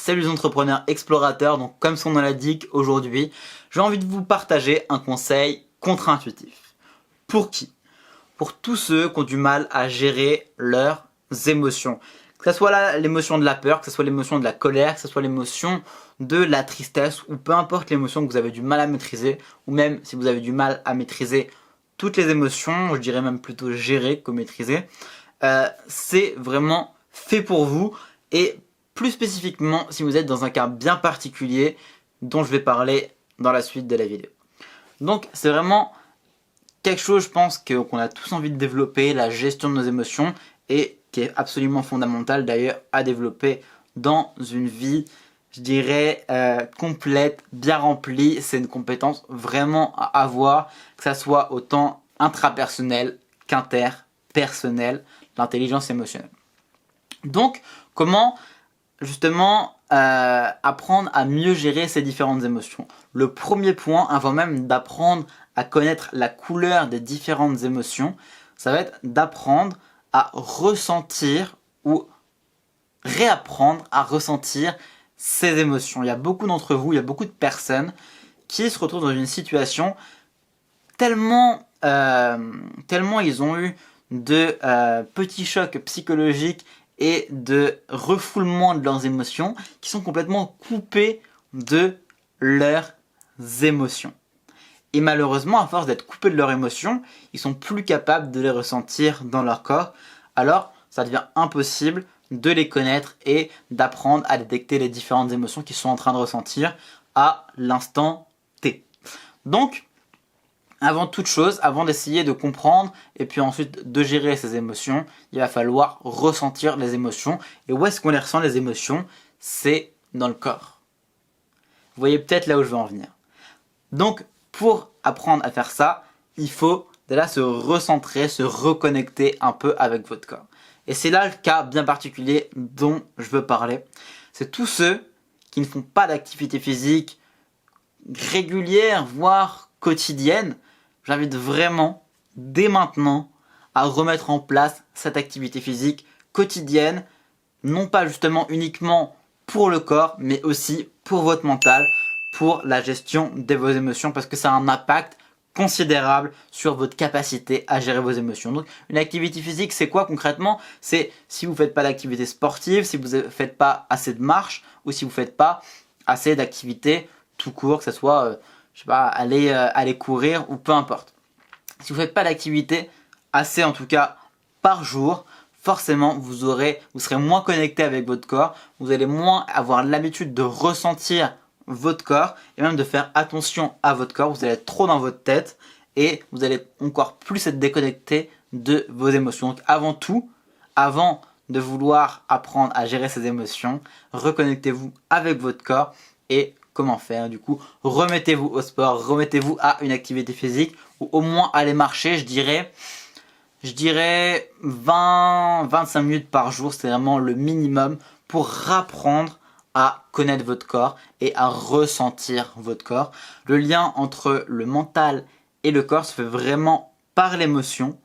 Salut les entrepreneurs explorateurs, donc comme son nom l'indique, aujourd'hui, j'ai envie de vous partager un conseil contre-intuitif. Pour qui? Pour tous ceux qui ont du mal à gérer leurs émotions. Que ce soit l'émotion de la peur, que ce soit l'émotion de la colère, que ce soit l'émotion de la tristesse, ou peu importe l'émotion que vous avez du mal à maîtriser, ou même si vous avez du mal à maîtriser toutes les émotions, je dirais même plutôt gérer que maîtriser, c'est vraiment fait pour vous. Et plus spécifiquement si vous êtes dans un cas bien particulier dont je vais parler dans la suite de la vidéo. Donc c'est vraiment quelque chose, je pense, qu'on a tous envie de développer, la gestion de nos émotions, et qui est absolument fondamental d'ailleurs à développer dans une vie, je dirais, complète, bien remplie. C'est une compétence vraiment à avoir, que ça soit autant intrapersonnel qu'interpersonnel, l'intelligence émotionnelle. Donc, comment justement apprendre à mieux gérer ces différentes émotions? Le premier point, avant même d'apprendre à connaître la couleur des différentes émotions, ça va être d'apprendre à ressentir ou réapprendre à ressentir ces émotions. Il y a beaucoup d'entre vous, il y a beaucoup de personnes qui se retrouvent dans une situation tellement ils ont eu de petits chocs psychologiques et de refoulement de leurs émotions qui sont complètement coupés de leurs émotions. Et malheureusement, à force d'être coupés de leurs émotions, ils sont plus capables de les ressentir dans leur corps. Alors, ça devient impossible de les connaître et d'apprendre à détecter les différentes émotions qu'ils sont en train de ressentir à l'instant T. Donc, avant toute chose, avant d'essayer de comprendre et puis ensuite de gérer ces émotions, il va falloir ressentir les émotions. Et où est-ce qu'on les ressent, les émotions? C'est dans le corps. Vous voyez peut-être là où je veux en venir. Donc, pour apprendre à faire ça, il faut déjà se recentrer, se reconnecter un peu avec votre corps. Et c'est là le cas bien particulier dont je veux parler. C'est tous ceux qui ne font pas d'activité physique régulière, voire quotidienne. J'invite vraiment, dès maintenant, à remettre en place cette activité physique quotidienne, non pas justement uniquement pour le corps, mais aussi pour votre mental, pour la gestion de vos émotions, parce que ça a un impact considérable sur votre capacité à gérer vos émotions. Donc une activité physique, c'est quoi concrètement? C'est si vous ne faites pas d'activité sportive, si vous ne faites pas assez de marche, ou si vous ne faites pas assez d'activité tout court, que ce soit je sais pas, aller courir ou peu importe. Si vous ne faites pas d'activité assez, en tout cas par jour, forcément vous serez moins connecté avec votre corps, vous allez moins avoir l'habitude de ressentir votre corps et même de faire attention à votre corps. Vous allez être trop dans votre tête et vous allez encore plus être déconnecté de vos émotions. Donc avant tout, avant de vouloir apprendre à gérer ces émotions, reconnectez-vous avec votre corps. Et comment faire du coup? Remettez-vous au sport, remettez-vous à une activité physique, ou au moins aller marcher, je dirais 20-25 minutes par jour, c'est vraiment le minimum pour apprendre à connaître votre corps et à ressentir votre corps. Le lien entre le mental et le corps se fait vraiment par l'émotion.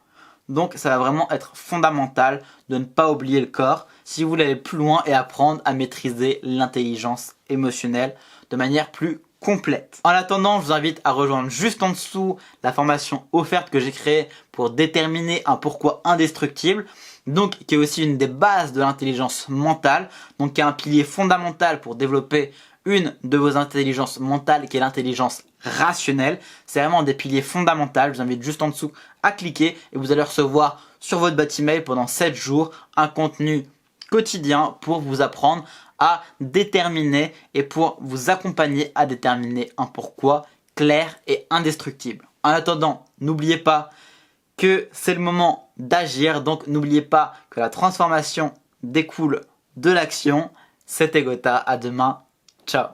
Donc ça va vraiment être fondamental de ne pas oublier le corps si vous voulez aller plus loin et apprendre à maîtriser l'intelligence émotionnelle de manière plus complète. En attendant, je vous invite à rejoindre juste en dessous la formation offerte que j'ai créée pour déterminer un pourquoi indestructible, donc qui est aussi une des bases de l'intelligence mentale, donc qui est un pilier fondamental pour développer une de vos intelligences mentales qui est l'intelligence rationnelle. C'est vraiment des piliers fondamentaux. Je vous invite juste en dessous à cliquer et vous allez recevoir sur votre boîte email pendant 7 jours un contenu quotidien pour vous apprendre à déterminer et pour vous accompagner à déterminer un pourquoi clair et indestructible. En attendant, n'oubliez pas que c'est le moment d'agir, donc n'oubliez pas que la transformation découle de l'action. C'était Gotha, à demain, ciao.